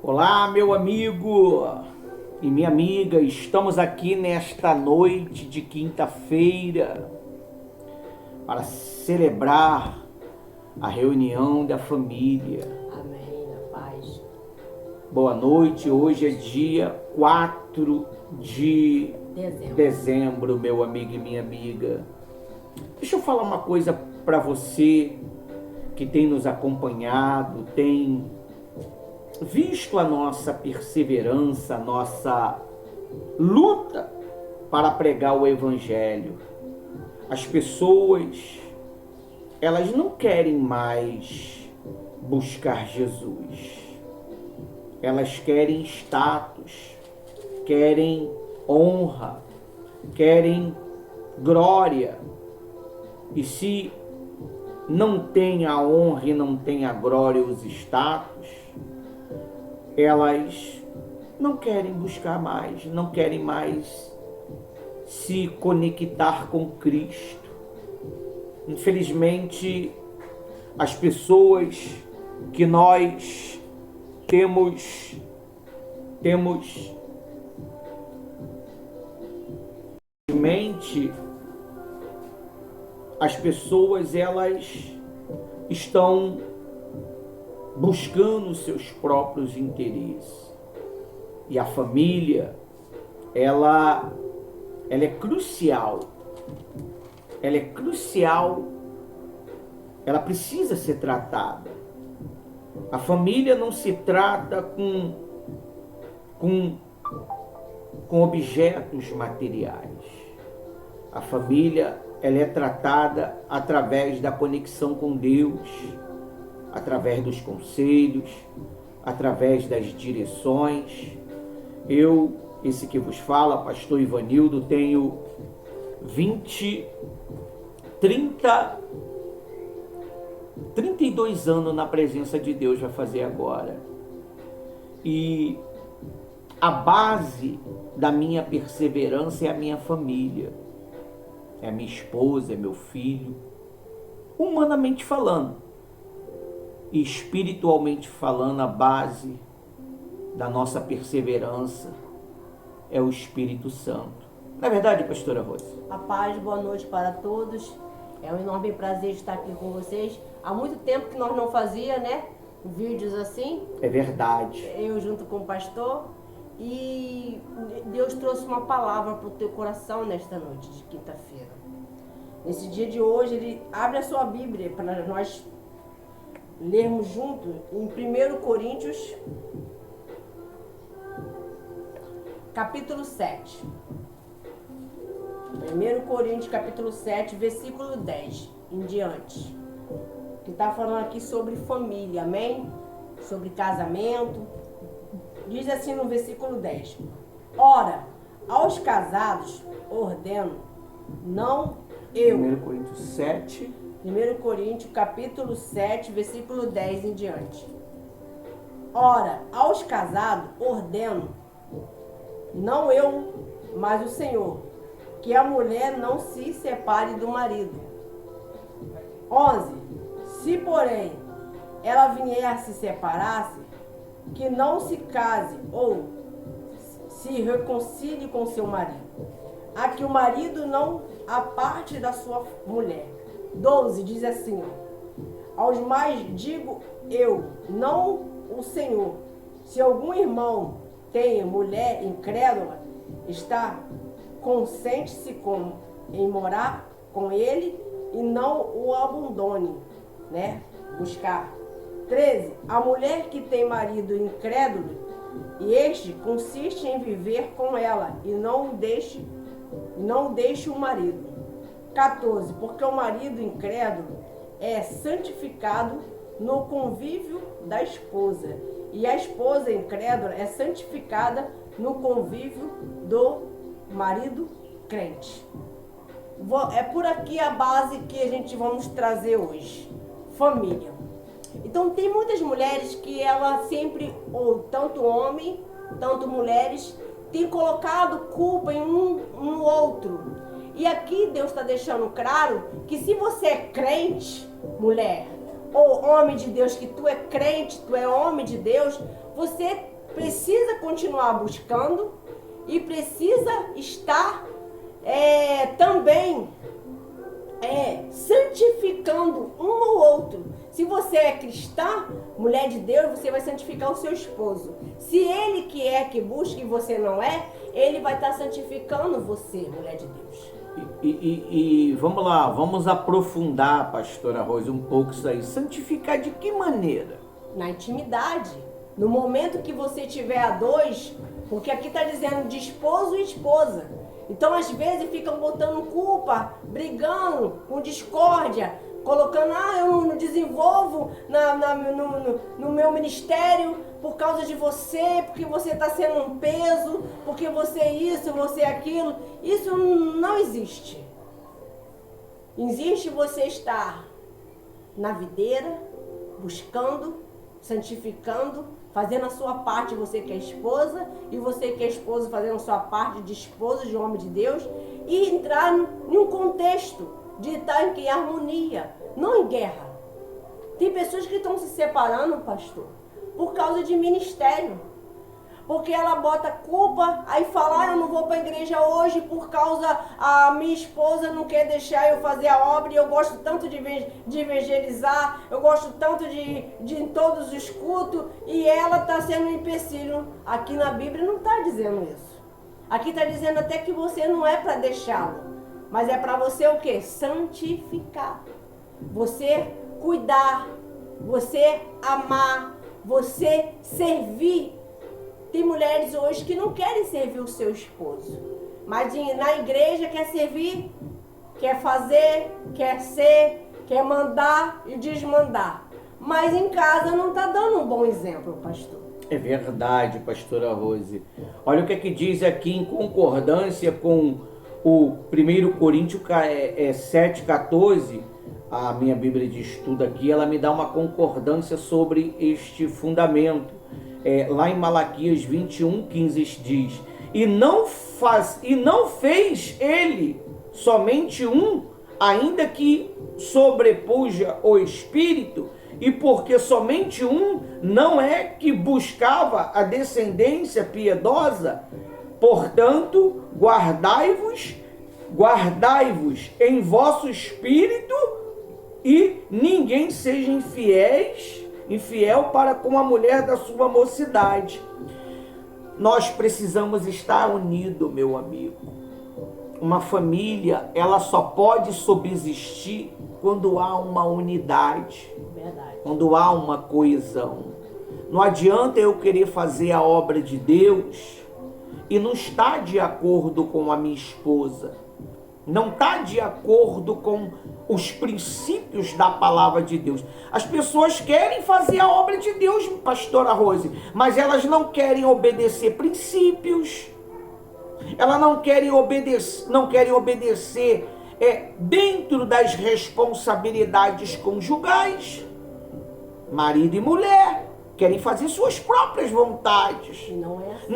Olá, meu amigo e minha amiga, estamos aqui nesta noite de quinta-feira para celebrar a reunião da família. Amém, na paz. Boa noite, hoje é dia 4 de dezembro, meu amigo e minha amiga. Deixa eu falar uma coisa para você que tem nos acompanhado, tem visto a nossa perseverança, a nossa luta para pregar o Evangelho. As pessoas, elas não querem mais buscar Jesus. Elas querem status, querem honra, querem glória. E se não tem a honra e não tem a glória e os status, elas não querem buscar mais, não querem mais se conectar com Cristo. Infelizmente, as pessoas que nós temos em mente, as pessoas elas estão buscando seus próprios interesses. E a família, ela é crucial. Ela é crucial. Ela precisa ser tratada. A família não se trata com objetos materiais. A família, ela é tratada através da conexão com Deus, através dos conselhos, através das direções. Eu, esse que vos fala, pastor Ivanildo, tenho 32 anos na presença de Deus, vai fazer agora. E a base da minha perseverança é a minha família. É a minha esposa, é meu filho. Humanamente falando. E espiritualmente falando, a base da nossa perseverança é o Espírito Santo. Não é verdade, pastora Rose? A paz, boa noite para todos. É um enorme prazer estar aqui com vocês. Há muito tempo que nós não fazia, né? Vídeos assim. É verdade. Eu junto com o pastor. E Deus trouxe uma palavra para o teu coração nesta noite de quinta-feira. Nesse dia de hoje, Ele abre a sua Bíblia para nós lermos junto em 1 Coríntios, capítulo 7. 1 Coríntios, capítulo 7, versículo 10 em diante. Que está falando aqui sobre família, amém? Sobre casamento. Diz assim no versículo 10. Ora, aos casados ordeno, não eu. 1 Coríntios 7. 1 Coríntios, capítulo 7, versículo 10 em diante. Ora, aos casados ordeno, não eu, mas o Senhor, que a mulher não se separe do marido. 11. Se, porém, ela vier a se separar-se, que não se case ou se reconcilie com seu marido, a que o marido não aparte da sua mulher. 12 diz assim, aos mais digo eu, não o Senhor, se algum irmão tem mulher incrédula, está consente-se em morar com ele e não o abandone, né? Buscar. 13. A mulher que tem marido incrédulo, e este consiste em viver com ela e não deixe o marido. 14. Porque o marido incrédulo é santificado no convívio da esposa, e a esposa incrédula é santificada no convívio do marido crente. É por aqui a base que a gente vamos trazer hoje. Família. Então tem muitas mulheres que ela sempre, ou tanto homem, tanto mulheres, tem colocado culpa em um no outro. E aqui Deus está deixando claro que se você é crente, mulher, ou homem de Deus, que tu é crente, tu é homem de Deus, você precisa continuar buscando e precisa estar também santificando um ou outro. Se você é cristã, mulher de Deus, você vai santificar o seu esposo. Se ele que busca e você não é, ele vai estar santificando você, mulher de Deus. E vamos lá, vamos aprofundar, pastora Rose, um pouco isso aí. Santificar de que maneira? Na intimidade. No momento que você tiver a dois, porque aqui está dizendo de esposo e esposa. Então, às vezes, ficam botando culpa, brigando, com discórdia, colocando, eu não desenvolvo no meu ministério por causa de você, porque você está sendo um peso, porque você é isso, você é aquilo. Isso não existe. Existe você estar na videira, buscando, santificando, fazendo a sua parte, você que é esposa, e você que é esposo fazendo a sua parte de esposa, de homem de Deus, e entrar em um contexto de estar em harmonia, não em guerra. Tem pessoas que estão se separando, pastor, por causa de ministério. Porque ela bota culpa, aí fala, eu não vou para a igreja hoje por causa a minha esposa não quer deixar eu fazer a obra, e eu gosto tanto de evangelizar, eu gosto tanto de em todos os cultos, e ela está sendo um empecilho. Aqui na Bíblia não está dizendo isso. Aqui está dizendo até que você não é para deixá-lo, mas é para você o quê? Santificar. Você cuidar, você amar, você servir. Tem mulheres hoje que não querem servir o seu esposo, mas na igreja quer servir, quer fazer, quer ser, quer mandar e desmandar. Mas em casa não está dando um bom exemplo, pastor. É verdade, pastora Rose. Olha o que diz aqui em concordância com o 1 Coríntios 7,14. A minha Bíblia de estudo aqui, ela me dá uma concordância sobre este fundamento. Lá em Malaquias 21:15 diz: e não fez ele somente um, ainda que sobrepuja o espírito, e porque somente um não é que buscava a descendência piedosa. Portanto, guardai-vos em vosso espírito, e ninguém seja infiel para com a mulher da sua mocidade. Nós precisamos estar unidos, meu amigo. Uma família, ela só pode subsistir quando há uma unidade. Verdade. Quando há uma coesão. Não adianta eu querer fazer a obra de Deus e não estar de acordo com a minha esposa, não está de acordo com os princípios da palavra de Deus. As pessoas querem fazer a obra de Deus, pastora Rose, mas elas não querem obedecer princípios. Elas não querem obedecer dentro das responsabilidades conjugais. Marido e mulher querem fazer suas próprias vontades. Não é assim.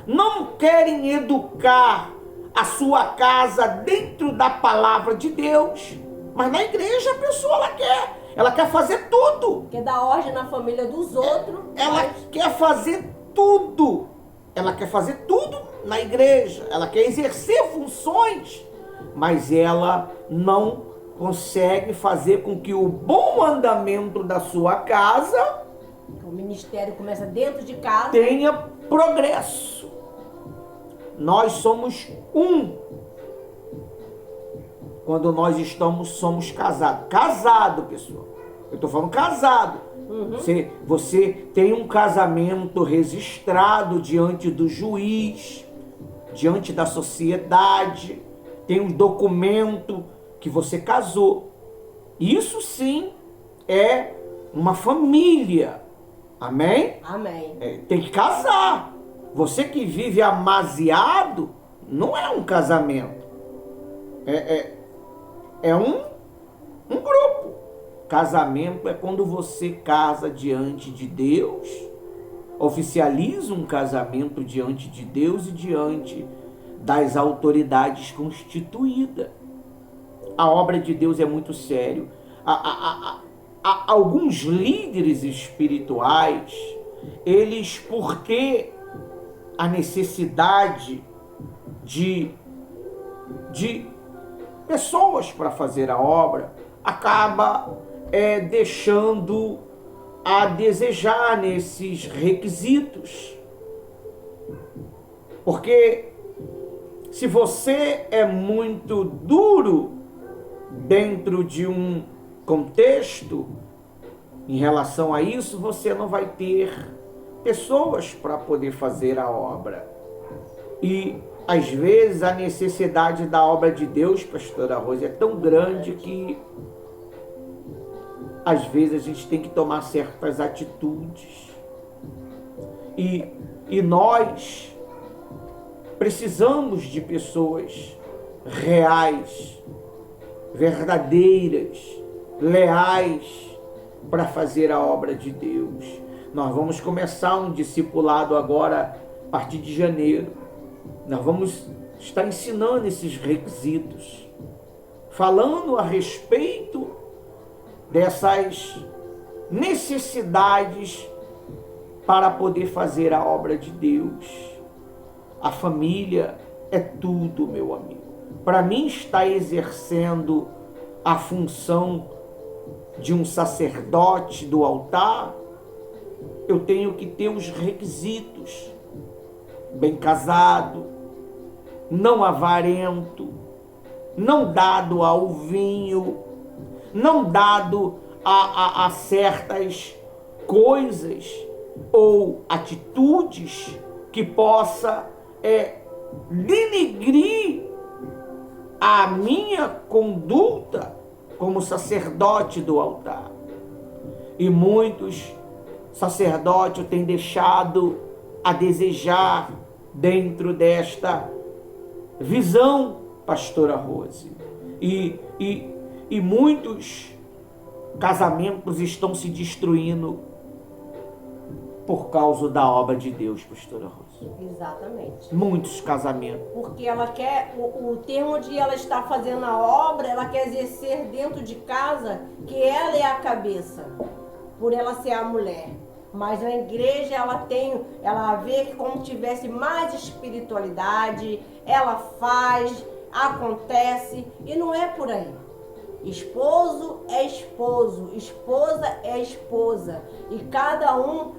Não querem educar a sua casa dentro da palavra de Deus. Mas na igreja a pessoa ela quer fazer tudo. Quer dar ordem na família dos outros. Ela quer fazer tudo. Ela quer fazer tudo na igreja. Ela quer exercer funções, mas ela não consegue fazer com que o bom andamento da sua casa, o ministério começa dentro de casa, tenha progresso. Nós somos um quando nós somos casados. Casado, pessoal. Eu estou falando casado. Uhum. Você tem um casamento registrado diante do juiz, diante da sociedade. Tem um documento que você casou. Isso sim é uma família. Amém? Amém. Tem que casar. Você que vive amasiado, não é um casamento. É um grupo. Casamento é quando você casa diante de Deus, oficializa um casamento diante de Deus e diante das autoridades constituídas. A obra de Deus é muito sério. Alguns líderes espirituais, eles, por ter a necessidade de pessoas para fazer a obra, acaba deixando a desejar nesses requisitos. Porque se você é muito duro dentro de um contexto em relação a isso, você não vai ter pessoas para poder fazer a obra. E às vezes a necessidade da obra de Deus, pastora Rose, é tão grande que às vezes a gente tem que tomar certas atitudes. E nós precisamos de pessoas reais, verdadeiras, leais para fazer a obra de Deus. Nós vamos começar um discipulado agora, a partir de janeiro. Nós vamos estar ensinando esses requisitos, falando a respeito dessas necessidades para poder fazer a obra de Deus. A família é tudo, meu amigo. Para mim, estar exercendo a função de um sacerdote do altar, eu tenho que ter os requisitos: bem casado, não avarento, não dado ao vinho, não dado a certas coisas ou atitudes que possa denegrir a minha conduta como sacerdote do altar. E muitos sacerdotes têm deixado a desejar dentro desta visão, pastora Rose. E muitos casamentos estão se destruindo por causa da obra de Deus, pastora Rose. Exatamente. Muitos casamentos. Porque ela quer, o termo de ela estar fazendo a obra, ela quer exercer dentro de casa que ela é a cabeça, por ela ser a mulher. Mas na igreja ela vê que como tivesse mais espiritualidade, ela faz, acontece, e não é por aí. Esposo é esposo, esposa é esposa, e cada um,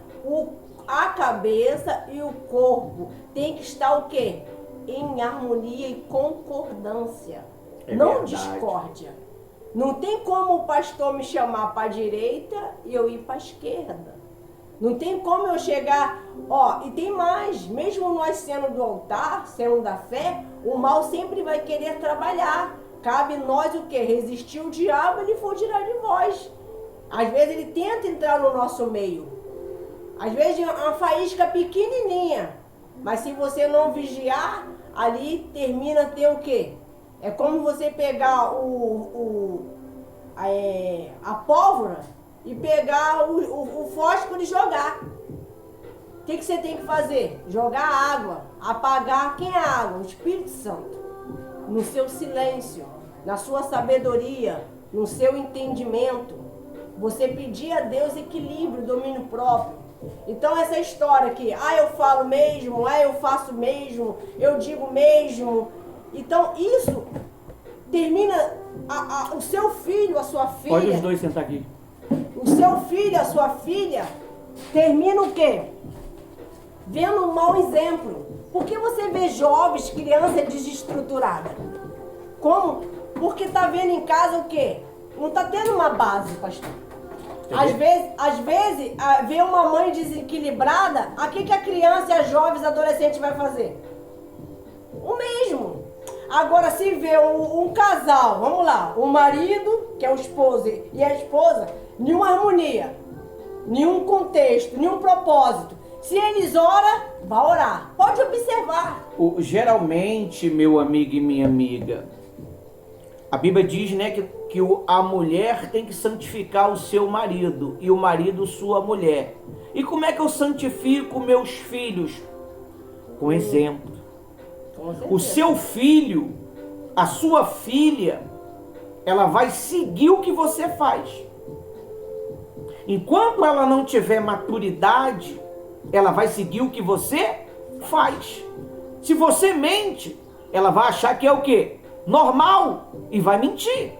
a cabeça e o corpo tem que estar o quê? Em harmonia e concordância, não discórdia. Não tem como o pastor me chamar para a direita e eu ir para a esquerda. Não tem como eu chegar, e tem mais, mesmo nós sendo do altar, sendo da fé, o mal sempre vai querer trabalhar. Cabe nós o quê? Resistir o diabo, ele fugirá de vós. Às vezes ele tenta entrar no nosso meio. Às vezes é uma faísca pequenininha, mas se você não vigiar, ali termina ter o quê? É como você pegar a pólvora e pegar o fósforo e jogar. O que você tem que fazer? Jogar água, apagar. Quem é a água? O Espírito Santo. No seu silêncio, na sua sabedoria, no seu entendimento. Você pedir a Deus equilíbrio, domínio próprio. Então essa história que, eu falo mesmo, eu faço mesmo, eu digo mesmo. Então isso termina o seu filho, a sua filha. Pode os dois sentar aqui. O seu filho, a sua filha, termina o quê? Vendo um mau exemplo. Por que você vê jovens, crianças desestruturadas? Como? Porque está vendo em casa o quê? Não está tendo uma base, pastor. Às vezes, vê uma mãe desequilibrada, o que a criança, a jovens, adolescente vai fazer? O mesmo. Agora, se vê um casal, vamos lá, o marido, que é o esposo, e a esposa, nenhuma harmonia, nenhum contexto, nenhum propósito. Se eles oram, vai orar. Pode observar. Geralmente, meu amigo e minha amiga, a Bíblia diz, né, que a mulher tem que santificar o seu marido e o marido sua mulher. E como é que eu santifico meus filhos? Com exemplo. O seu filho, a sua filha, ela vai seguir o que você faz. Enquanto ela não tiver maturidade, ela vai seguir o que você faz. Se você mente, ela vai achar que é o quê? Normal, e vai mentir.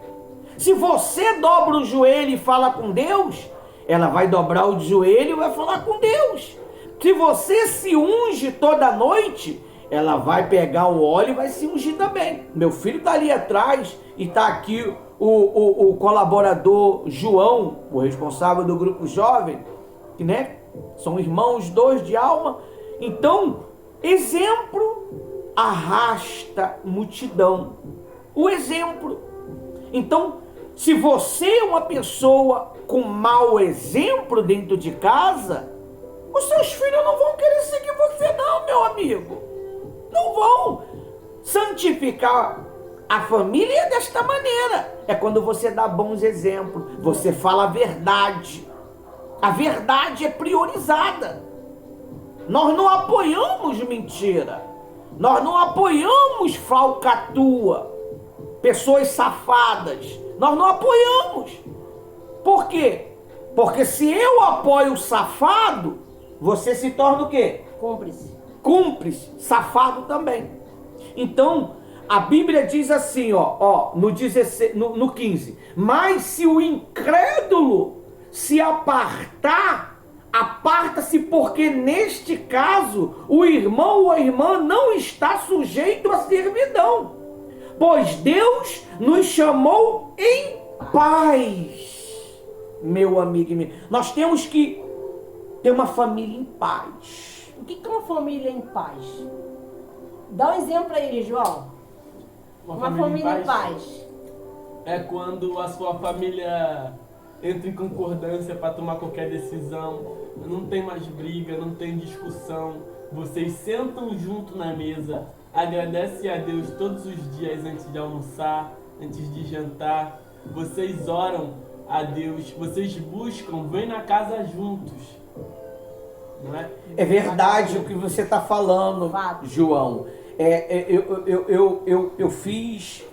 Se você dobra o joelho e fala com Deus, ela vai dobrar o joelho e vai falar com Deus. Se você se unge toda noite, ela vai pegar o óleo e vai se ungir também. Meu filho está ali atrás e está aqui o colaborador João, o responsável do grupo jovem, que, né, são irmãos dois de alma. Então, exemplo arrasta multidão. O exemplo. Então, se você é uma pessoa com mau exemplo dentro de casa, os seus filhos não vão querer seguir você não, meu amigo. Não vão. Santificar a família é desta maneira. É quando você dá bons exemplos. Você fala a verdade. A verdade é priorizada. Nós não apoiamos mentira. Nós não apoiamos falcatrua. Pessoas safadas. Nós não apoiamos. Por quê? Porque se eu apoio o safado, você se torna o quê? Cúmplice. Cúmplice, safado também. Então, a Bíblia diz assim, no 16, no 15. Mas se o incrédulo se apartar, aparta-se, porque neste caso o irmão ou a irmã não está sujeito à servidão, pois Deus nos chamou em paz. Meu amigo e minha, nós temos que ter uma família em paz. O que é uma família em paz? Dá um exemplo aí, João. Uma família em paz. É quando a sua família entra em concordância para tomar qualquer decisão. Não tem mais briga, não tem discussão. Vocês sentam junto na mesa, agradecem a Deus todos os dias antes de almoçar, antes de jantar. Vocês oram a Deus, vocês buscam, vêm na casa juntos. Não é? É verdade o que você está falando, João. Eu fiz,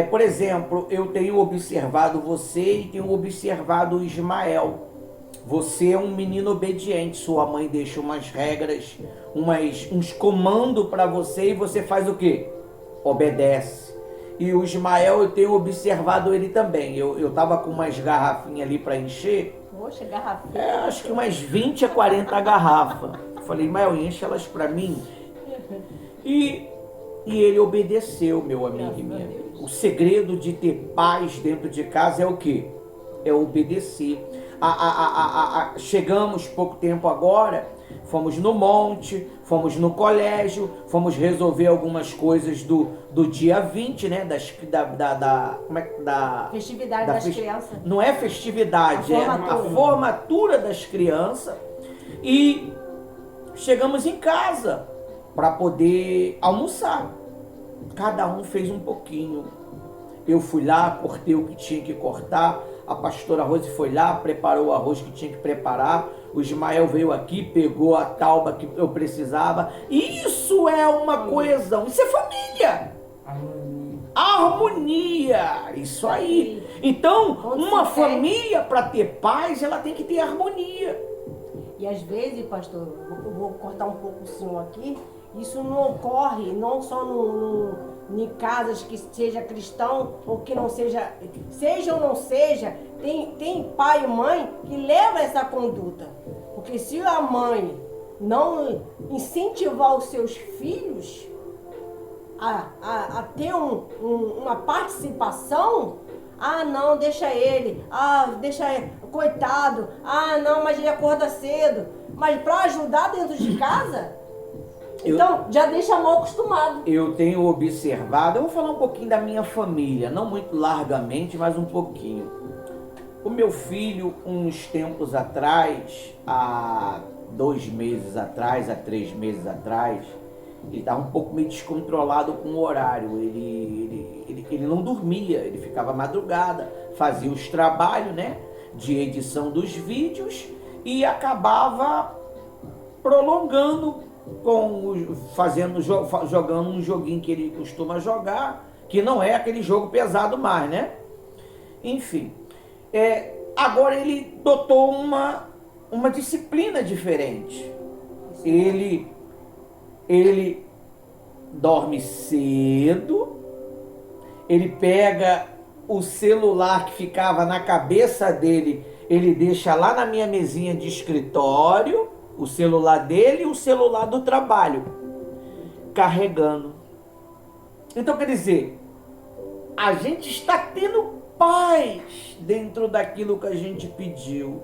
por exemplo, eu tenho observado você e tenho observado o Ismael. Você é um menino obediente, sua mãe deixa umas regras, uns comandos para você e você faz o quê? Obedece. E o Ismael, eu tenho observado ele também. Eu estava com umas garrafinhas ali para encher. Poxa, garrafinha. Acho que umas 20 a 40 garrafas. Falei, Ismael, enche elas para mim. E ele obedeceu, meu amigo e minha amiga. O segredo de ter paz dentro de casa é o quê? É obedecer. Chegamos pouco tempo agora, fomos no monte, fomos no colégio, fomos resolver algumas coisas do dia 20, né? Festividade das crianças. Não é festividade, é a formatura das crianças. E chegamos em casa para poder almoçar. Cada um fez um pouquinho. Eu fui lá, cortei o que tinha que cortar. A pastora Rose foi lá, preparou o arroz que tinha que preparar. O Ismael veio aqui, pegou a tauba que eu precisava. Isso é uma coesão. Isso é família. Harmonia. Isso aí. Então, uma família, para ter paz, ela tem que ter harmonia. E às vezes, pastor, eu vou cortar um pouco o senhor aqui. Isso não ocorre não só em casas que seja cristão ou que não seja, seja ou não seja, tem pai e mãe que leva essa conduta. Porque se a mãe não incentivar os seus filhos a ter uma participação, não, deixa ele, deixa ele, coitado, não, mas ele acorda cedo. Mas para ajudar dentro de casa... Então, já deixa mal acostumado. Eu tenho observado, eu vou falar um pouquinho da minha família, não muito largamente, mas um pouquinho. O meu filho, uns tempos atrás, há 2 meses atrás, há 3 meses atrás, ele estava um pouco meio descontrolado com o horário. Ele não dormia, ele ficava madrugada, fazia os trabalhos, né, de edição dos vídeos e acabava prolongando jogando um joguinho que ele costuma jogar, que não é aquele jogo pesado mais, né? Enfim, agora ele adotou uma disciplina diferente. ele dorme cedo, ele pega o celular que ficava na cabeça dele, ele deixa lá na minha mesinha de escritório, o celular dele e o celular do trabalho, carregando. Então, quer dizer, a gente está tendo paz dentro daquilo que a gente pediu.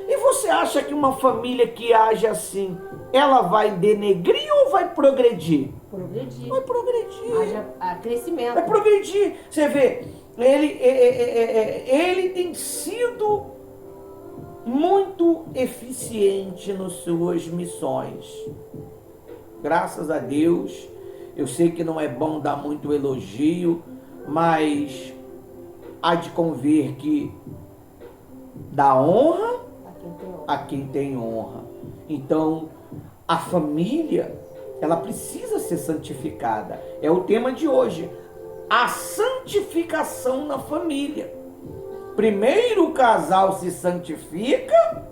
E você acha que uma família que age assim, ela vai denegrir ou vai progredir? Progredir. Vai progredir. Haja crescimento. Vai progredir. Você vê, ele tem sido muito eficiente nas suas missões. Graças a Deus. Eu sei que não é bom dar muito elogio, mas há de convir que dá honra a quem tem honra. Então, a família, ela precisa ser santificada. É o tema de hoje. A santificação na família. Primeiro o casal se santifica,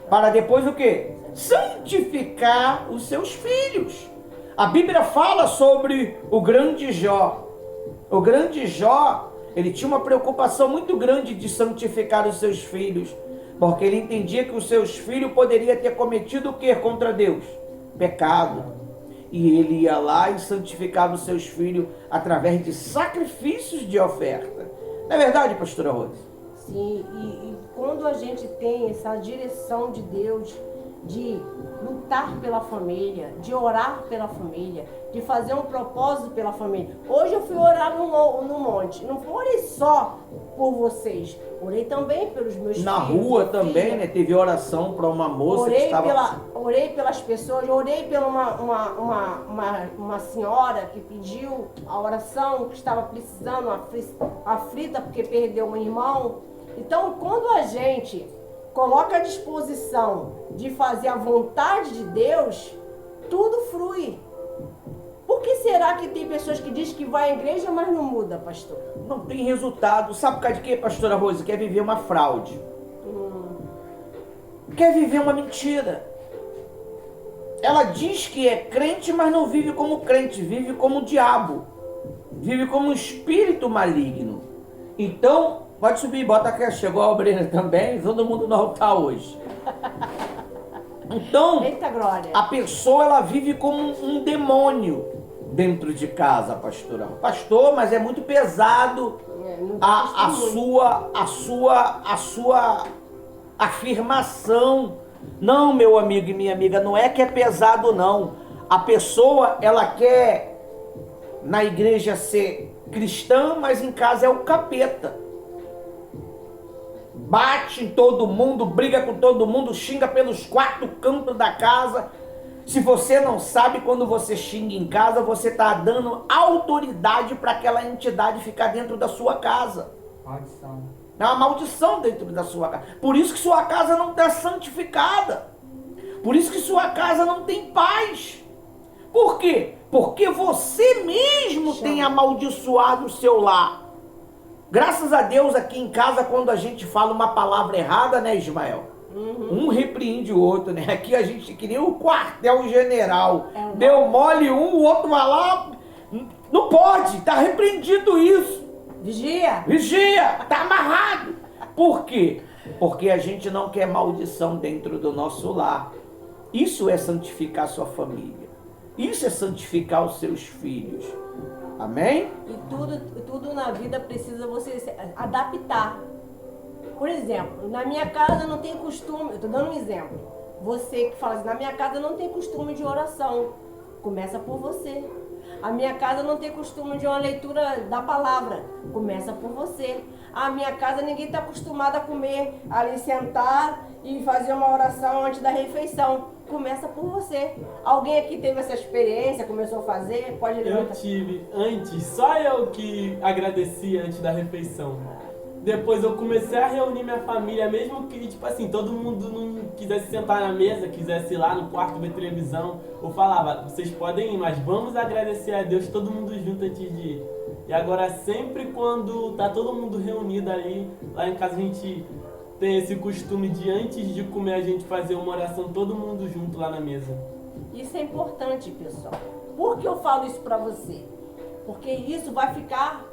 para depois o quê? Santificar os seus filhos. A Bíblia fala sobre o grande Jó. O grande Jó, ele tinha uma preocupação muito grande de santificar os seus filhos, porque ele entendia que os seus filhos poderiam ter cometido o que contra Deus? Pecado. E ele ia lá e santificava os seus filhos através de sacrifícios de oferta. Não é verdade, pastora Rose? Sim, e quando a gente tem essa direção de Deus, de lutar pela família, de orar pela família, de fazer um propósito pela família. Hoje eu fui orar no monte. Não orei só por vocês, orei também pelos meus filhos. Na rua também, filha. né? Teve oração para uma moça que estava... Orei pelas pessoas, orei pela uma senhora que pediu a oração, que estava precisando, aflita porque perdeu um irmão. Então, quando a gente coloca à disposição de fazer a vontade de Deus, tudo flui. Por que será que tem pessoas que dizem que vai à igreja, mas não muda, pastor? Não tem resultado. Sabe por causa de quê, pastora Rose? Quer viver uma fraude. Quer viver uma mentira. Ela diz que é crente, mas não vive como crente. Vive como diabo. Vive como um espírito maligno. Então, pode subir, bota aqui. Chegou a obreira também. Todo mundo no altar hoje. Então, eita glória. A pessoa, ela vive como um demônio dentro de casa, pastora. Pastor, mas é muito pesado a sua afirmação. Não, meu amigo e minha amiga, não é que é pesado, não. A pessoa, ela quer na igreja ser cristã, mas em casa é o capeta. Bate em todo mundo, briga com todo mundo, xinga pelos 4 cantos da casa. Se você não sabe, quando você xinga em casa, você está dando autoridade para aquela entidade ficar dentro da sua casa. Maldição. É uma maldição dentro da sua casa. Por isso que sua casa não está santificada. Por isso que sua casa não tem paz. Por quê? Porque você mesmo tem amaldiçoado o seu lar. Graças a Deus, aqui em casa, quando a gente fala uma palavra errada, né, Ismael? Um repreende o outro, né? Aqui a gente que nem o quartel-general. Deu mole um, o outro vai lá. Não pode, tá repreendido isso. Vigia. Vigia, tá amarrado. Por quê? Porque a gente não quer maldição dentro do nosso lar. Isso é santificar sua família. Isso é santificar os seus filhos. Amém? E tudo na vida precisa você se adaptar. Por exemplo, na minha casa não tem costume, eu estou dando um exemplo. Você que fala assim, na minha casa não tem costume de oração. Começa por você. A minha casa não tem costume de uma leitura da palavra. Começa por você. A minha casa ninguém está acostumado a comer, ali sentar e fazer uma oração antes da refeição. Começa por você. Alguém aqui teve essa experiência, começou a fazer? Pode levantar. Eu tive antes, só eu que agradeci antes da refeição. Depois eu comecei a reunir minha família, mesmo que, tipo assim, todo mundo não quisesse sentar na mesa, quisesse ir lá no quarto ver televisão. Eu falava, vocês podem ir, mas vamos agradecer a Deus todo mundo junto antes de ir. E agora sempre quando tá todo mundo reunido ali, lá em casa a gente tem esse costume de antes de comer a gente fazer uma oração todo mundo junto lá na mesa. Isso é importante, pessoal. Por que eu falo isso para você? Porque isso vai ficar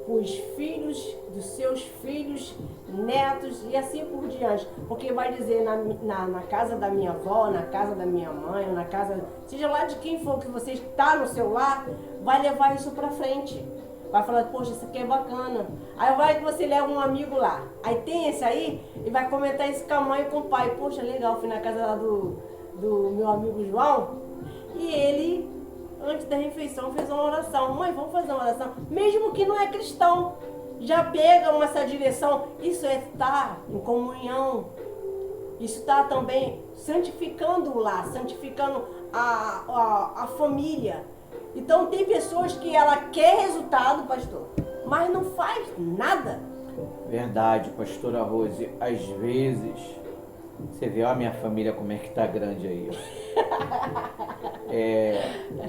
para os filhos dos seus filhos, netos e assim por diante. Porque vai dizer na casa da minha avó, na casa da minha mãe, ou na casa, seja lá de quem for que você está no seu lar, vai levar isso para frente. Vai falar, poxa, isso aqui é bacana. Aí vai que você leva um amigo lá. Aí tem esse aí e vai comentar isso com a mãe e com o pai. Poxa, legal, fui na casa lá do meu amigo João e ele, antes da refeição, fez uma oração. Mãe, vamos fazer uma oração. Mesmo que não é cristão, já pega essa direção. Isso é estar em comunhão. Isso está também santificando o lar, santificando a família. Então tem pessoas que ela quer resultado, pastor, mas não faz nada. Verdade, pastora Rose. Às vezes, você vê, ó, a minha família como é que tá grande aí.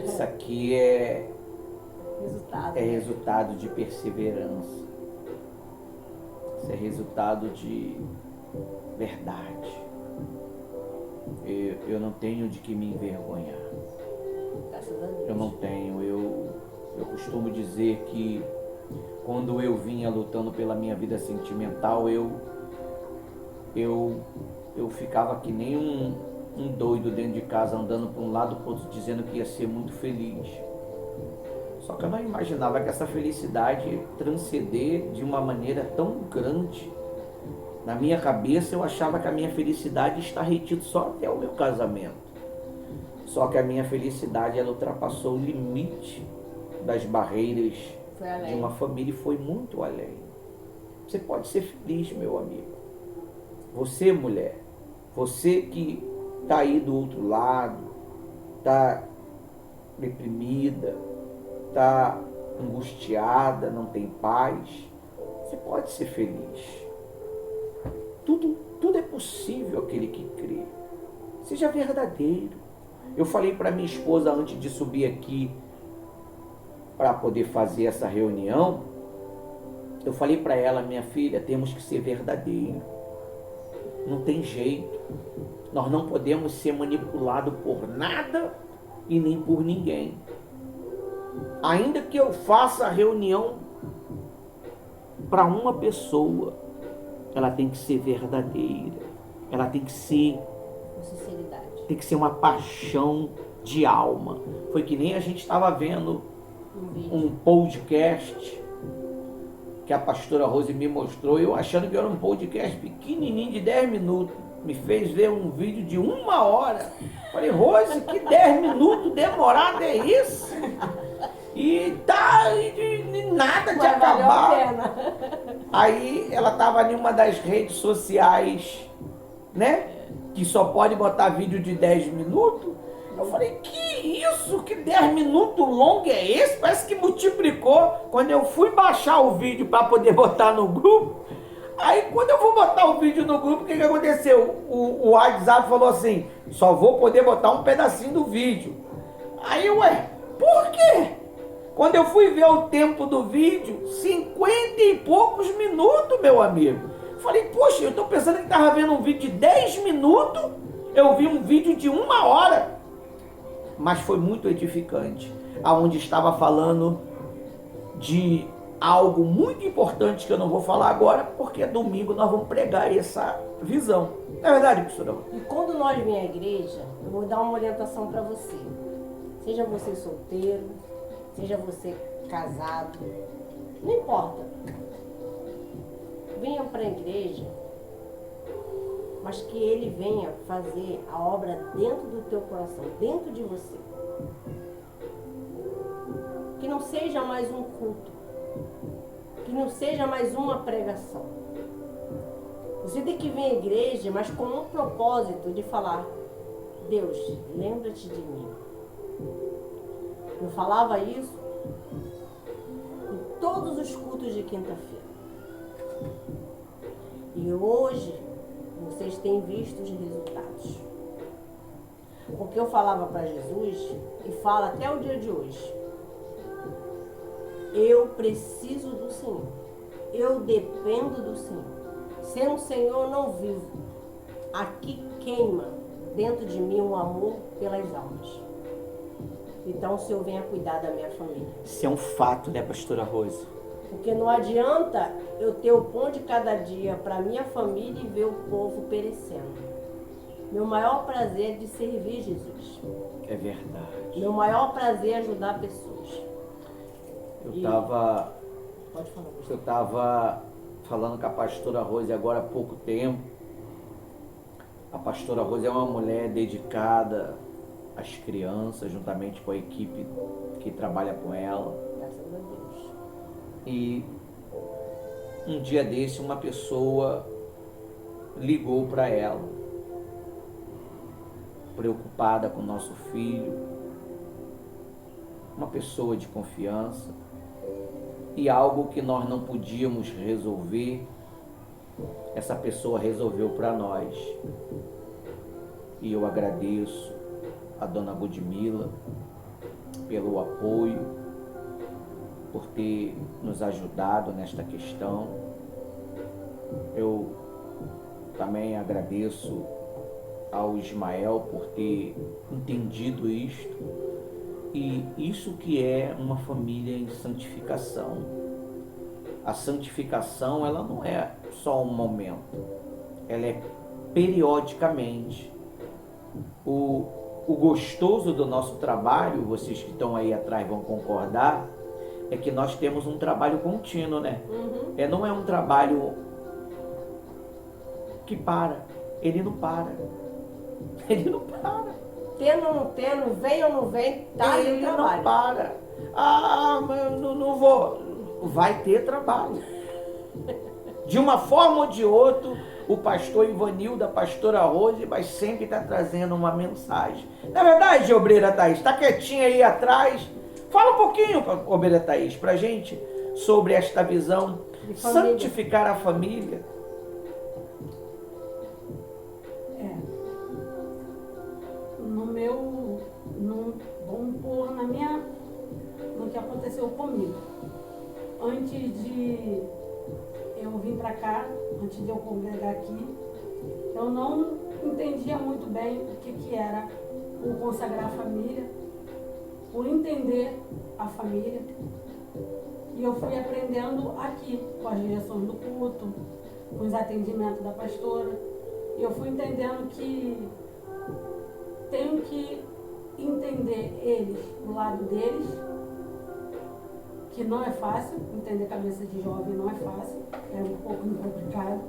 Isso aqui é resultado de perseverança. Isso é resultado de verdade. Eu não tenho de que me envergonhar. Eu não tenho. Eu costumo dizer que quando eu vinha lutando pela minha vida sentimental, eu ficava que nem um doido dentro de casa, andando para um lado para o outro, dizendo que ia ser muito feliz. Só que eu não imaginava que essa felicidade transcender de uma maneira tão grande. Na minha cabeça eu achava que a minha felicidade está retida só até o meu casamento. Só que a minha felicidade, ela ultrapassou o limite das barreiras de uma família e foi muito além. Você pode ser feliz, meu amigo. Você, mulher, você que está aí do outro lado, está deprimida, está angustiada, não tem paz, você pode ser feliz. Tudo é possível aquele que crê. Seja verdadeiro. Eu falei para minha esposa antes de subir aqui para poder fazer essa reunião, eu falei para ela, minha filha, temos que ser verdadeiro. Não tem jeito. Nós não podemos ser manipulados por nada e nem por ninguém. Ainda que eu faça a reunião para uma pessoa, ela tem que ser verdadeira. Ela tem que ser Com sinceridade. Tem que ser uma paixão de alma. Foi que nem a gente estava vendo um podcast que a pastora Rose me mostrou, eu achando que era um podcast pequenininho de 10 minutos. Me fez ver um vídeo de 1 hora. Falei, Rose, que 10 minutos demorado é isso? E tá e nada de acabar. Aí ela estava em uma das redes sociais, né? Que só pode botar vídeo de 10 minutos. Eu falei, que isso? Que 10 minutos longo é esse? Parece que multiplicou. Quando eu fui baixar o vídeo para poder botar no grupo, aí quando eu vou botar o vídeo no grupo, o que aconteceu? O WhatsApp falou assim, só vou poder botar um pedacinho do vídeo. Aí, ué, por quê? Quando eu fui ver o tempo do vídeo, 50 e poucos minutos, meu amigo. Falei, poxa, eu estou pensando que estava vendo um vídeo de 10 minutos, eu vi um vídeo de 1 hora. Mas foi muito edificante, aonde estava falando de algo muito importante que eu não vou falar agora, porque domingo nós vamos pregar essa visão. Não é verdade, pastor? E quando nós vem à igreja, eu vou dar uma orientação para você. Seja você solteiro, seja você casado, não importa. Venha para a igreja, mas que ele venha fazer a obra dentro do teu coração, dentro de você. Que não seja mais um culto, que não seja mais uma pregação. Você tem que vir à igreja, mas com um propósito de falar, Deus, lembra-te de mim. Eu falava isso em todos os cultos de quinta-feira. E hoje, vocês têm visto os resultados. Porque eu falava para Jesus, e falo até o dia de hoje, eu preciso do Senhor. Eu dependo do Senhor. Sem o Senhor eu não vivo. Aqui queima. dentro de mim um amor pelas almas. Então o Senhor venha cuidar da minha família. Isso é um fato, né, pastora Rose? Porque não adianta eu ter o pão de cada dia para minha família e ver o povo perecendo. Meu maior prazer é de servir Jesus. É verdade. Meu maior prazer é ajudar pessoas. Eu estava Pode falar. Eu estava falando com a pastora Rose agora há pouco tempo. A pastora Rose é uma mulher dedicada às crianças, juntamente com a equipe que trabalha com ela. Graças a Deus. E um dia desse uma pessoa ligou para ela, preocupada com o nosso filho, uma pessoa de confiança, e algo que nós não podíamos resolver, essa pessoa resolveu para nós. E eu agradeço a dona Budmila pelo apoio, por ter nos ajudado nesta questão. Eu também agradeço ao Ismael por ter entendido isto. E isso que é uma família em santificação. A santificação, ela não é só um momento, ela é periodicamente. O gostoso do nosso trabalho, vocês que estão aí atrás vão concordar, é que nós temos um trabalho contínuo, né? Não é um trabalho que para, ele não para. Ele não para. Tendo ou não tendo, vem ou não vem, tá Ele no trabalho. não para. Mas eu não vou. Vai ter trabalho. De uma forma ou de outra, o pastor Ivanildo, a pastora Rose, vai sempre estar trazendo uma mensagem. Na verdade, obreira Thaís, está quietinha aí atrás. Fala um pouquinho, obreira Thaís, pra gente, sobre esta visão de santificar a família. Vamos pôr no que aconteceu comigo. Antes de eu vir para cá, antes de eu congregar aqui, eu não entendia muito bem o que era o consagrar a família, o entender a família. E eu fui aprendendo aqui, com as direções do culto, com os atendimentos da pastora. E eu fui entendendo que tenho que entender eles, o lado deles, que não é fácil, entender a cabeça de jovem não é fácil, é um pouco complicado,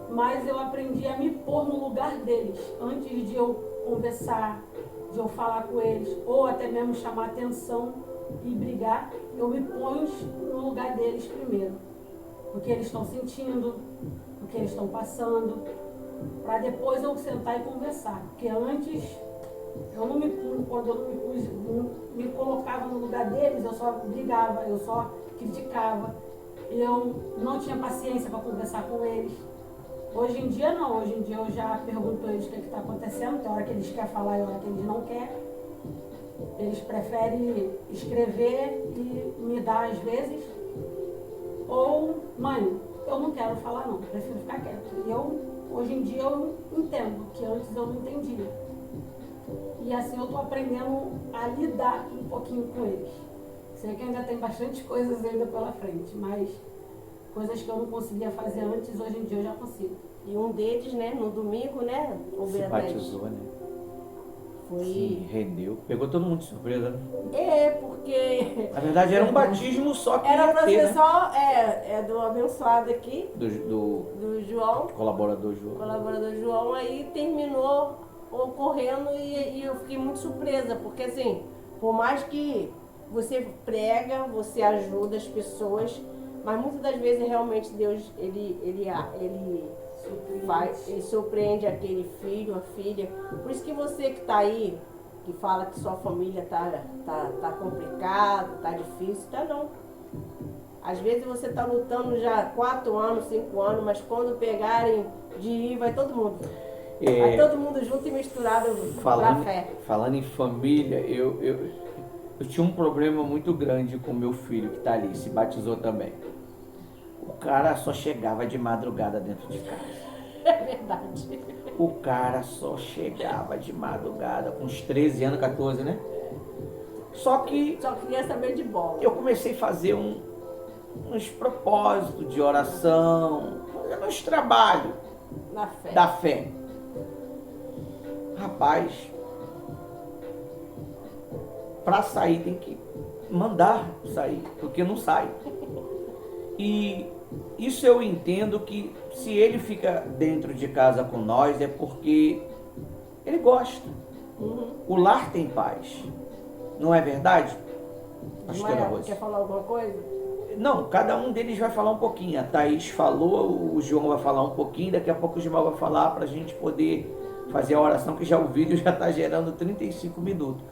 mas eu aprendi a me pôr no lugar deles, antes de eu conversar, de eu falar com eles, ou até mesmo chamar atenção e brigar, eu me ponho no lugar deles primeiro, o que eles estão sentindo, o que eles estão passando, para depois eu sentar e conversar, porque antes quando eu me colocava no lugar deles, eu só brigava, eu só criticava, eu não tinha paciência para conversar com eles. Hoje em dia não, hoje em dia eu já pergunto a eles o que está acontecendo, tem hora que eles querem falar e hora que eles não querem. Eles preferem escrever e me dar às vezes, ou, mãe, eu não quero falar não, prefiro ficar quieto. E hoje em dia eu entendo, que antes eu não entendia. E assim eu estou aprendendo a lidar um pouquinho com eles. Sei que ainda tem bastante coisas ainda pela frente, mas coisas que eu não conseguia fazer antes, hoje em dia eu já consigo. E um deles, né, no domingo, né, se batizou, né? Foi... Sim, rendeu. Pegou todo mundo de surpresa, né? Porque... Na verdade era um batismo só que era ia pra ter, ser né? só, do abençoado aqui, Do João, colaborador João. colaborador João, aí terminou ocorrendo e eu fiquei muito surpresa, porque assim, por mais que você prega, você ajuda as pessoas, mas muitas das vezes realmente Deus, ele surpreende aquele filho, a filha. Por isso que você que está aí, que fala que sua família tá complicado, tá difícil, tá não. Às vezes você tá lutando já 4 anos, 5 anos, mas quando pegarem de ir, vai todo mundo. Vai todo mundo junto e misturado pra fé. Falando em família, eu tinha um problema muito grande com meu filho que está ali, se batizou também. O cara só chegava de madrugada dentro de casa. É verdade. O cara só chegava de madrugada, com uns 13 anos, 14, né? Só que Só queria saber de bola. eu comecei a fazer uns propósitos de oração, fazer meus trabalhos Na fé. da fé. Rapaz, para sair tem que mandar sair, porque não sai. E isso eu entendo que se ele fica dentro de casa com nós é porque ele gosta. O lar tem paz. Não é verdade, pastora Maia, Rose? quer falar alguma coisa? Não, cada um deles vai falar um pouquinho. A Thaís falou, o João vai falar um pouquinho, daqui a pouco o Gilmar vai falar para a gente poder fazer a oração, que já o vídeo já está gerando 35 minutos.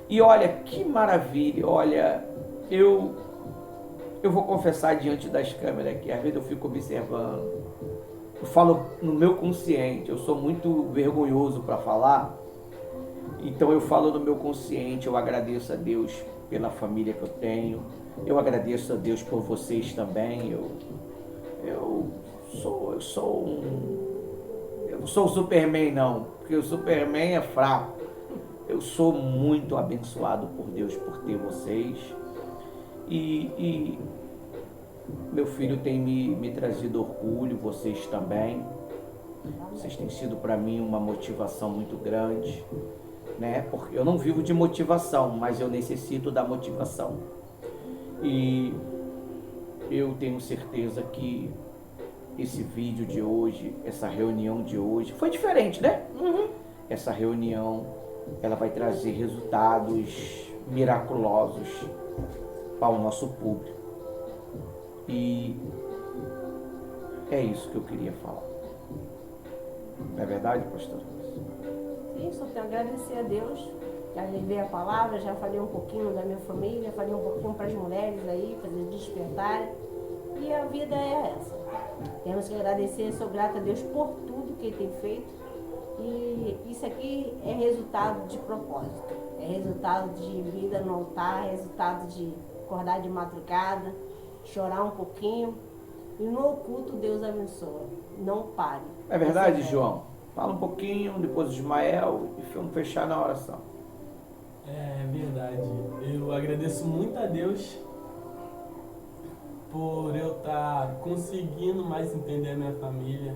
E olha, que maravilha, olha, eu vou confessar diante das câmeras que às vezes eu fico observando, eu falo no meu consciente, eu sou muito vergonhoso para falar, então eu falo no meu consciente, eu agradeço a Deus pela família que eu tenho, eu agradeço a Deus por vocês também, eu sou o Superman não, porque o Superman é fraco, eu sou muito abençoado por Deus por ter vocês e meu filho tem me trazido orgulho, vocês também, vocês têm sido para mim uma motivação muito grande, né? Porque eu não vivo de motivação, mas eu necessito da motivação. E eu tenho certeza que esse vídeo de hoje, essa reunião de hoje, foi diferente, né? Essa reunião, ela vai trazer resultados miraculosos para o nosso público. E é isso que eu queria falar. Não é verdade, pastor? Sim, só tenho a agradecer a Deus. Já levei a palavra, já falei um pouquinho da minha família, falei um pouquinho para as mulheres aí, para eles despertarem. E a vida é essa. Temos que agradecer, sou grata a Deus por tudo que Ele tem feito. E isso aqui é resultado de propósito. É resultado de vida no altar, é resultado de acordar de madrugada, chorar um pouquinho. E no oculto Deus abençoa. Não pare. É verdade, João? Fala um pouquinho, depois o Ismael e vamos fechar na oração. É verdade. Eu agradeço muito a Deus por eu estar conseguindo mais entender a minha família,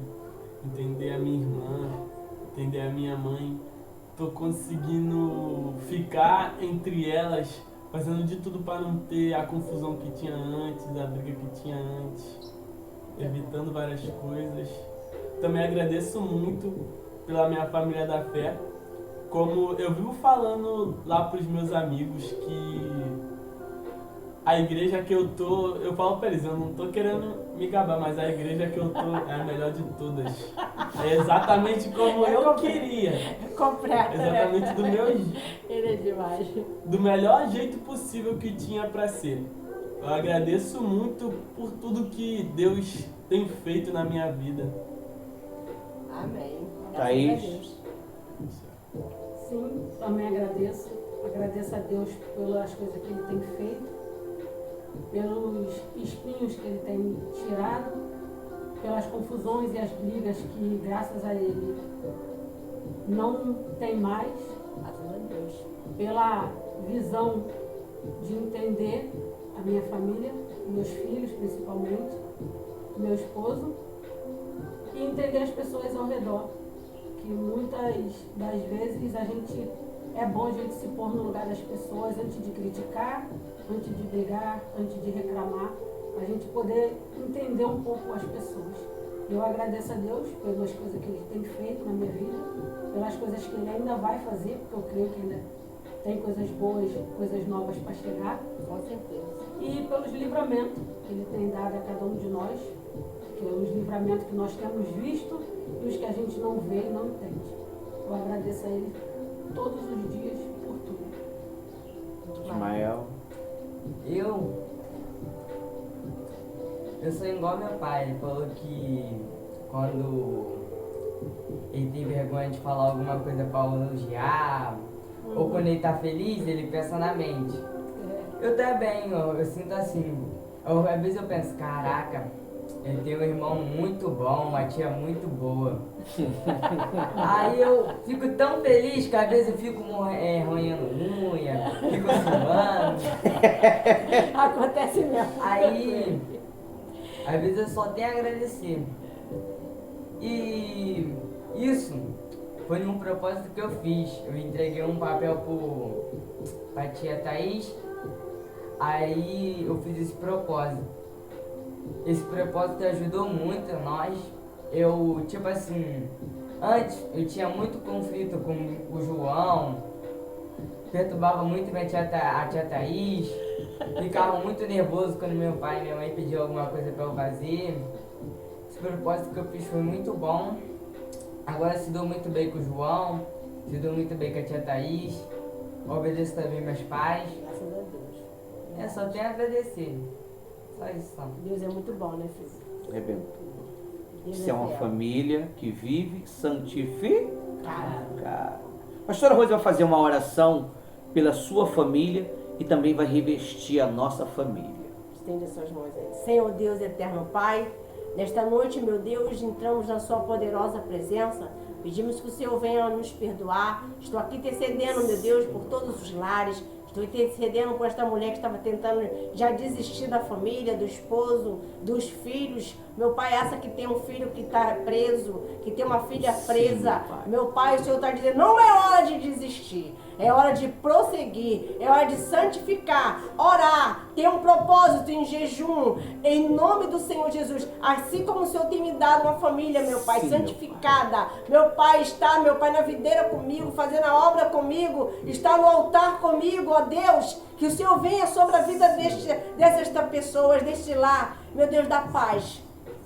entender a minha irmã, entender a minha mãe. Tô conseguindo ficar entre elas, fazendo de tudo para não ter a confusão que tinha antes, a briga que tinha antes, evitando várias coisas. Também agradeço muito pela minha família da fé. Como eu vivo falando lá pros meus amigos que a igreja que eu tô, eu falo pra eles, eu não tô querendo me gabar, mas a igreja que eu tô é a melhor de todas. É exatamente como eu queria. Completo, Exatamente do meu Ele é demais. do melhor jeito possível que tinha pra ser. Eu agradeço muito por tudo que Deus tem feito na minha vida. Amém. Thaís. Graças a Deus. Sim, também agradeço. Agradeço a Deus pelas coisas que Ele tem feito, pelos espinhos que Ele tem tirado, pelas confusões e as brigas que, graças a Ele, não tem mais, Graças a Deus. pela visão de entender a minha família, meus filhos principalmente, meu esposo, e entender as pessoas ao redor. Que muitas das vezes é bom a gente se pôr no lugar das pessoas antes de criticar, antes de brigar, antes de reclamar, a gente poder entender um pouco as pessoas. Eu agradeço a Deus pelas coisas que Ele tem feito na minha vida, pelas coisas que Ele ainda vai fazer, porque eu creio que ainda tem coisas boas, coisas novas para chegar, Com certeza. e pelos livramentos que Ele tem dado a cada um de nós, que é os livramentos que nós temos visto e os que a gente não vê e não entende. Eu agradeço a Ele todos os dias por tudo. Ismael. Eu sou igual meu pai, ele falou que quando ele tem vergonha de falar alguma coisa para elogiar, ou quando ele tá feliz, ele pensa na mente. Eu também, eu sinto assim, às vezes eu penso, caraca, Ele tem um irmão muito bom, uma tia muito boa. Aí eu fico tão feliz que às vezes eu fico roendo unha, fico fumando. Acontece mesmo. Aí, às vezes eu só tenho a agradecer. E isso foi num propósito que eu fiz. Eu entreguei um papel pra tia Thaís. Aí eu fiz esse propósito. Esse propósito ajudou muito nós. Eu, tipo assim, antes eu tinha muito conflito com o João, perturbava muito a tia Thaís, ficava muito nervoso quando meu pai e minha mãe pediam alguma coisa pra eu fazer. Esse propósito que eu fiz foi muito bom. Agora se dou muito bem com o João, se dou muito bem com a tia Thaís, obedeço também meus pais. Graças a Deus. Só tenho a agradecer. Só isso. Deus é muito bom, né, filho? Rebentou. Deus Isso é uma fiel. família que vive santificada. Pastora Rose vai fazer uma oração pela sua família e também vai revestir a nossa família. Estende as suas mãos aí. Senhor Deus, eterno Pai, nesta noite, meu Deus, entramos na sua poderosa presença. Pedimos que o Senhor venha nos perdoar. Estou aqui intercedendo, meu Deus, por todos os lares. Estou intercedendo com esta mulher que estava tentando já desistir da família, do esposo, dos filhos. Meu pai, essa que tem um filho que está preso, que tem uma filha presa. Meu pai, o Senhor está dizendo, não é hora de desistir. É hora de prosseguir, é hora de santificar, orar, ter um propósito em jejum, em nome do Senhor Jesus. Assim como o Senhor tem me dado uma família, meu Pai, Sim, santificada. Meu pai está, meu Pai, na videira comigo, fazendo a obra comigo, está no altar comigo, ó Deus. Que o Senhor venha sobre a vida dessas pessoas, deste lar. Meu Deus, dá paz,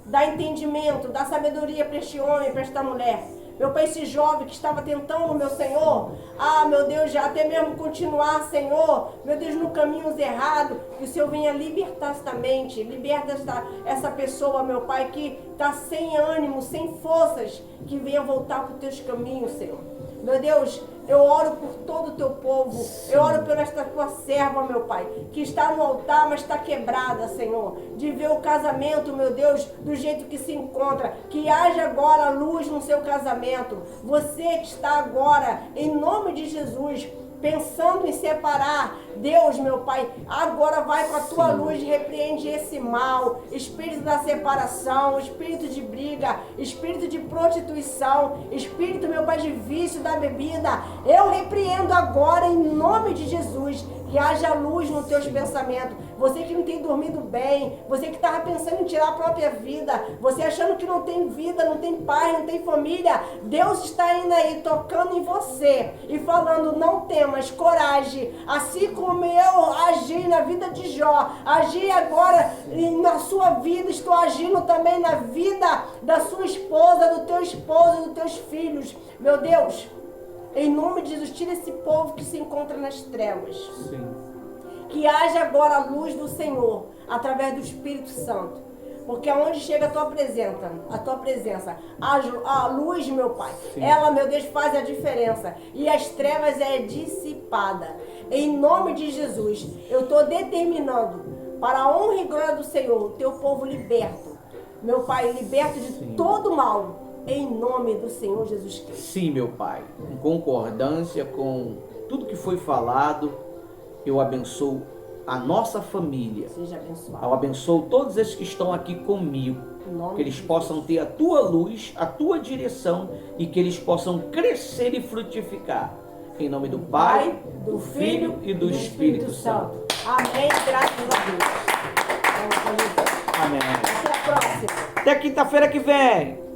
dá entendimento, dá sabedoria para este homem, para esta mulher. Meu Pai, esse jovem que estava tentando, meu Senhor, meu Deus, já até mesmo continuar, Senhor, meu Deus, no caminhos errados, que o Senhor venha libertar esta mente, liberta essa pessoa, meu Pai, que está sem ânimo, sem forças, que venha voltar para os teus caminhos, Senhor. Meu Deus, eu oro por todo o teu povo, eu oro por esta tua serva, meu Pai, que está no altar, mas está quebrada, Senhor, de ver o casamento, meu Deus, do jeito que se encontra, que haja agora luz no seu casamento. Você que está agora, em nome de Jesus, pensando em separar, Deus, meu Pai, agora vai com a tua luz, repreende esse mal, espírito da separação, espírito de briga, espírito de prostituição, espírito, meu Pai, de vício da bebida. Eu repreendo agora em nome de Jesus, que haja luz nos teus pensamentos. Você que não tem dormido bem, você que estava pensando em tirar a própria vida, você achando que não tem vida, não tem paz, não tem família, Deus está indo aí, tocando em você e falando, não temas, coragem, assim como eu agi na vida de Jó, agi agora na sua vida, estou agindo também na vida da sua esposa, do teu esposo, dos teus filhos. Meu Deus, em nome de Jesus, tira esse povo que se encontra nas trevas. Sim. Que haja agora a luz do Senhor, através do Espírito Santo. Porque aonde chega a tua presença, a luz, meu Pai, Sim. ela, meu Deus, faz a diferença. E as trevas é dissipada. Em nome de Jesus, eu estou determinando, para a honra e glória do Senhor, o teu povo liberto. Meu Pai, liberto de todo mal. Em nome do Senhor Jesus Cristo. Sim, meu Pai, em concordância com tudo que foi falado, eu abençoo a nossa família. Seja abençoado. Eu abençoo todos esses que estão aqui comigo. Que eles possam ter a tua luz, a tua direção e que eles possam crescer e frutificar. Em nome do Pai, do Filho e do Espírito Santo. Amém. Graças a Deus. Amém. Até a próxima. Até quinta-feira que vem.